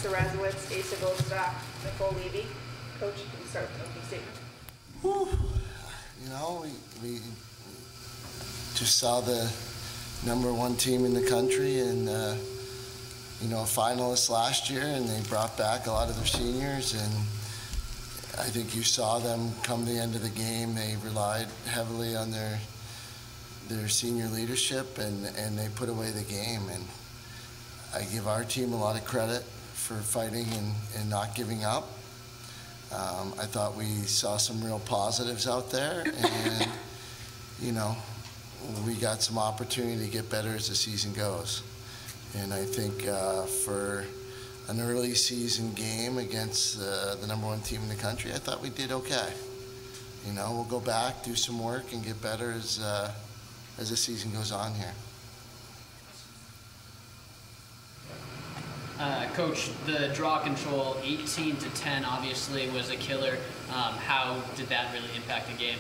Razowitz, Asa Goldstock, Nicole Levy. Coach, can you start with an opening statement? Whew. You know, we just saw the #1 team in the country and, you know, a finalist last year, and they brought back a lot of their seniors, and I think you saw them come the end of the game. They relied heavily on their senior leadership, and they put away the game. And I give our team a lot of credit for fighting and not giving up. I thought we saw some real positives out there, and you know, we got some opportunity to get better as the season goes. And I think for an early season game against the #1 team in the country, I thought we did okay. You know, we'll go back, do some work, and get better as the season goes on here. Coach, the draw control 18-10 obviously was a killer. How did that really impact the game?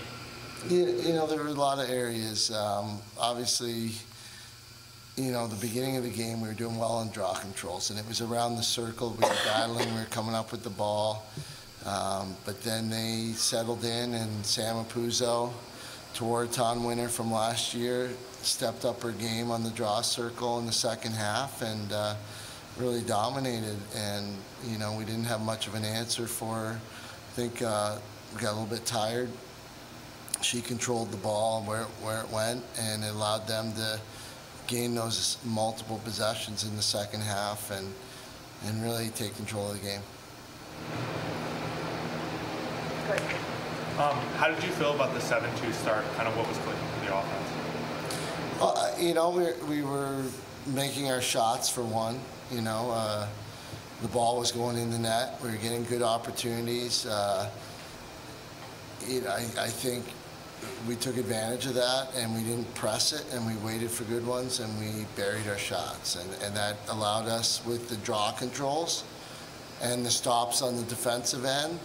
You know, there were a lot of areas. Obviously, you know, the beginning of the game, we were doing well on draw controls, and it was around the circle. We were battling, we were coming up with the ball. But then they settled in, and Sam Apuzzo, Tewaaraton winner from last year, stepped up her game on the draw circle in the second half and really dominated. And, you know, we didn't have much of an answer for her. I think we got a little bit tired. She controlled the ball where it went, and it allowed them to gain those multiple possessions in the second half and really take control of the game. How did you feel about the 7-2 start? Kind of what was clicking for the offense? Well, you know, we were making our shots for one. You know, the ball was going in the net. We were getting good opportunities. You know, I think we took advantage of that, and we didn't press it, and we waited for good ones, and we buried our shots, and that allowed us, with the draw controls and the stops on the defensive end,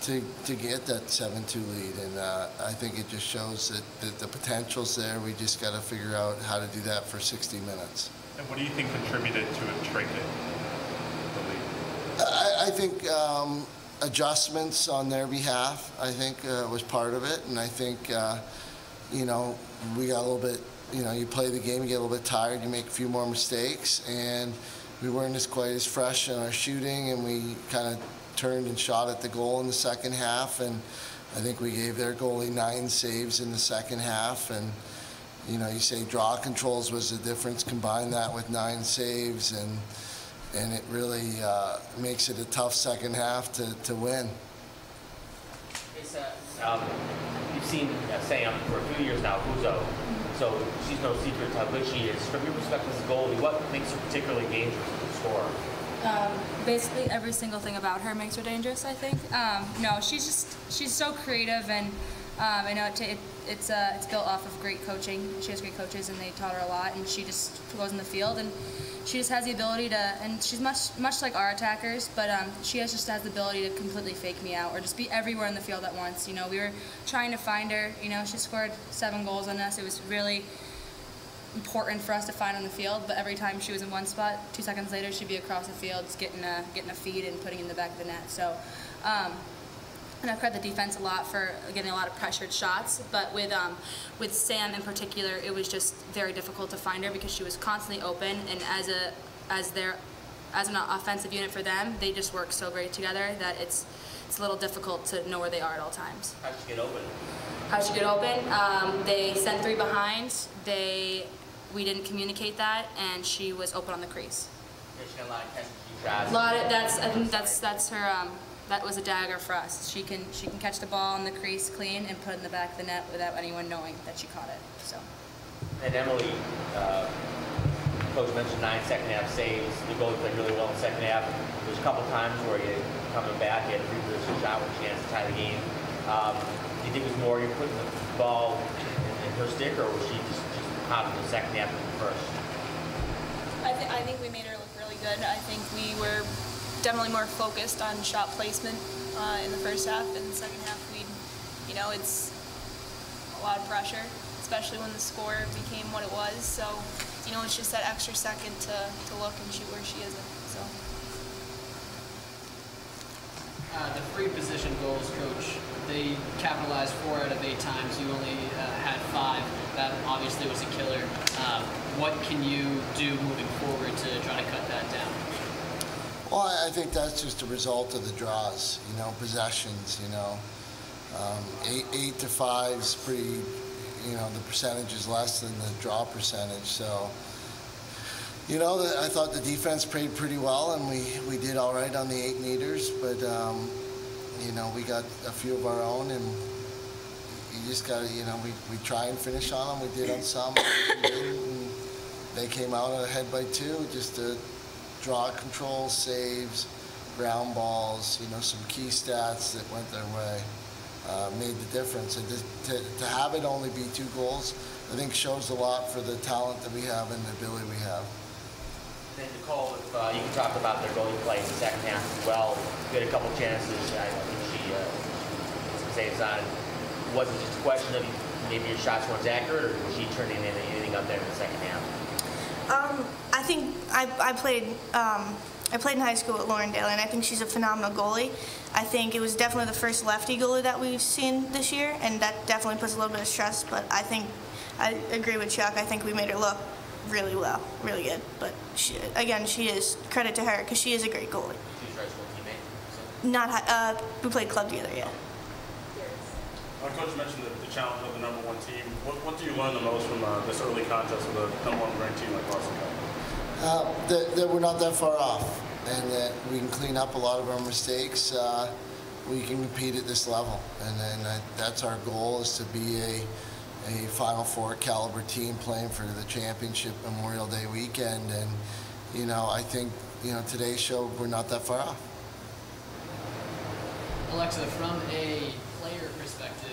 to get that 7-2 lead. And I think it just shows that the potential's there. We just got to figure out how to do that for 60 minutes. And what do you think contributed to it shrinking the lead? I think adjustments on their behalf, I think, was part of it. And I think, you know, we got a little bit, you know, you play the game, you get a little bit tired, you make a few more mistakes, and we weren't quite as fresh in our shooting, and we kind of turned and shot at the goal in the second half. And I think we gave their goalie 9 saves in the second half. And, you know, you say draw controls was the difference, combine that with 9 saves, and it really makes it a tough second half to win. You've seen Sam for a few years now, Apuzzo, so she's no secret to how good she is. From your perspective as a goalie, what makes her particularly dangerous as a scorer? Basically every single thing about her makes her dangerous, I think. No, she's so creative, and I know it's built off of great coaching. She has great coaches, and they taught her a lot, and she just goes in the field, and she just has the ability to, and she's much like our attackers, but she just has the ability to completely fake me out or just be everywhere in the field at once. You know, we were trying to find her. You know, she scored 7 goals on us. It was really important for us to find on the field, but every time she was in one spot, 2 seconds later she'd be across the field just getting a feed and putting it in the back of the net. So and I've credit the defense a lot for getting a lot of pressured shots, but with Sam in particular, it was just very difficult to find her because she was constantly open, and as an offensive unit for them, they just work so great together that it's a little difficult to know where they are at all times. How'd she get open? How'd she get open? They sent 3 behind. We didn't communicate that, and she was open on the crease. Yeah, she got a lot of catches. I think that's her. That was a dagger for us. She can catch the ball on the crease clean and put it in the back of the net without anyone knowing that she caught it. So. And Emily, Coach mentioned 9 second half saves. You both played really well in the second half. There's a couple times where you coming back, you had a free shot with a chance to tie the game. Do you think it was more you're putting the ball in her stick, or was she just hot in the second half than the first? I think we made her look really good. I think we were definitely more focused on shot placement in the first half. In the second half, you know, it's a lot of pressure, especially when the score became what it was. So, you know, it's just that extra second to look and shoot where she isn't. So. The free position goals, Coach, they capitalized 4 out of 8 times. You only had 5. That obviously was a killer. What can you do moving forward to try to cut that down? Well, I think that's just a result of the draws, possessions, 8 to 5 is pretty, the percentage is less than the draw percentage. So, I thought the defense played pretty well, and we did all right on the 8 meters, but, we got a few of our own, and you just got to, we try and finish on them. We did on some, and they came out ahead by 2, just to draw control, saves, ground balls, some key stats that went their way, made the difference. And to have it only be 2 goals, I think shows a lot for the talent that we have and the ability we have. And Nicole, if you can talk about their goalie play in the second half as well. You had a couple chances. I think she some saves on. Was it just a question of maybe your shots weren't accurate, or was she turning anything up there in the second half? I think I played in high school at Laurendale, and I think she's a phenomenal goalie. I think it was definitely the first lefty goalie that we've seen this year, and that definitely puts a little bit of stress. But I agree with Chuck. I think we made her look really well, really good. But she is credit to her because she is a great goalie. She's your high school teammate. Not we played club together, yeah. Coach mentioned the challenge of the #1 team. What do you learn the most from this early contest with a #1 ranked team like Boston College? That we're not that far off, and that we can clean up a lot of our mistakes. We can compete at this level, and then that's our goal, is to be a Final Four caliber team playing for the championship Memorial Day weekend. And I think today's show we're not that far off. Alexa, from a player perspective,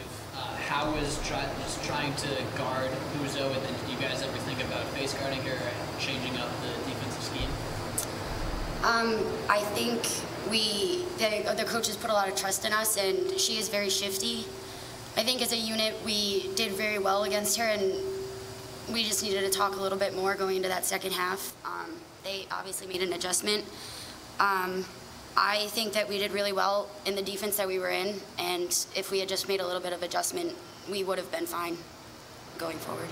how was just trying to guard Uzo, and then did you guys ever think about face guarding her and changing up the defensive scheme? I think the coaches put a lot of trust in us, and she is very shifty. I think as a unit we did very well against her, and we just needed to talk a little bit more going into that second half. They obviously made an adjustment. I think that we did really well in the defense that we were in, and if we had just made a little bit of adjustment, we would have been fine going forward.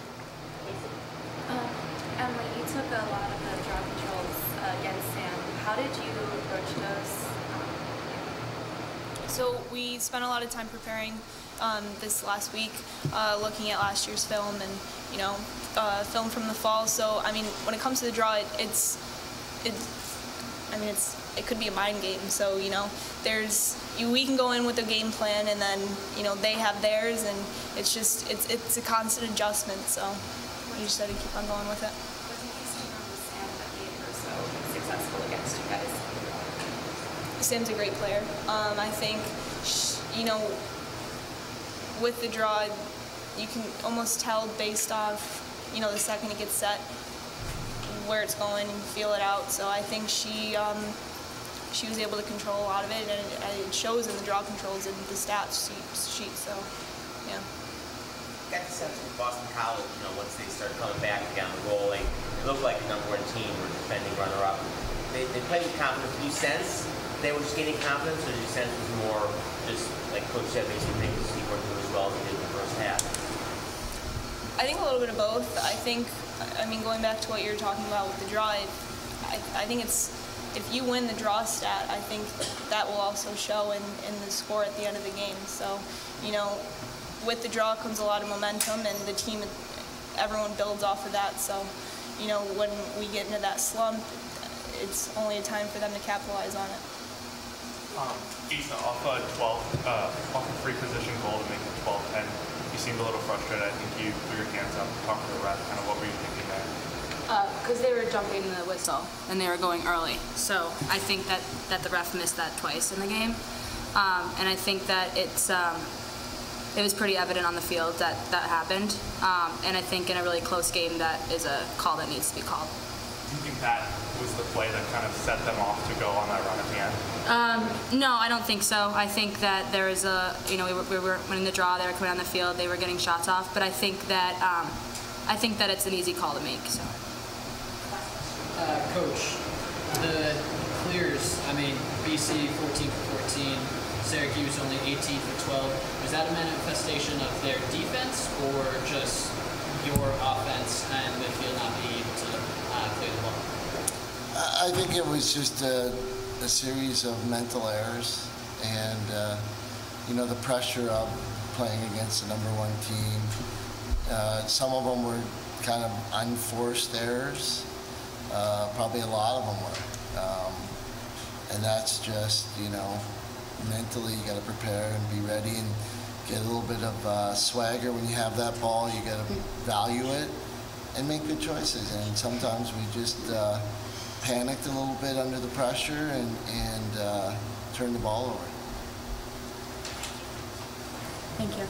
Emily, you took a lot of the draw controls against Sam. How did you approach those? So we spent a lot of time preparing this last week, looking at last year's film and film from the fall. So I mean, when it comes to the draw, it could be a mind game. So we can go in with a game plan, and then they have theirs, and it's a constant adjustment. So you just have to keep on going with it. What did you see from Sam that made her so successful against you guys? Sam's a great player. I think with the draw, you can almost tell based off the second it gets set where it's going, and feel it out. So I think she was able to control a lot of it, and it shows in the draw controls and the stats sheet. So yeah. Got the sense with Boston College, once they start coming back again on the roll, they look like the #1 team, or defending runner-up. They played with confidence. Do you sense they were just gaining confidence, or do you sense it was more just, like Coach said, basically making the team work as well as they did in the first half? I think a little bit of both. I mean, going back to what you were talking about with the draw, I think it's, if you win the draw stat, I think that will also show in the score at the end of the game. So, with the draw comes a lot of momentum, and the team, everyone builds off of that. So, when we get into that slump, it's only a time for them to capitalize on it. Isa, off a free position goal to make it 12-10, you seemed a little frustrated. I think you threw your hands up, talked to the ref. Kind of what were you thinking there? Because they were jumping the whistle and they were going early. So I think that the ref missed that twice in the game. And I think that it was pretty evident on the field that happened. And I think in a really close game, that is a call that needs to be called. Do you think that was the play that kind of set them off to go on that run at the end? No, I don't think so. I think that there was we were winning the draw. They were coming on the field. They were getting shots off. But I think that it's an easy call to make. So. Coach, the clears, I mean, BC 14 for 14, Syracuse only 18 for 12. Was that a manifestation of their defense or just your offense and midfield not being able to clear the ball? I think it was just a series of mental errors and, the pressure of playing against the #1 team. Some of them were kind of unforced errors. Probably a lot of them were. And that's just, mentally you got to prepare and be ready and get a little bit of swagger when you have that ball. You got to value it and make good choices. And sometimes we just panicked a little bit under the pressure and turned the ball over. Thank you.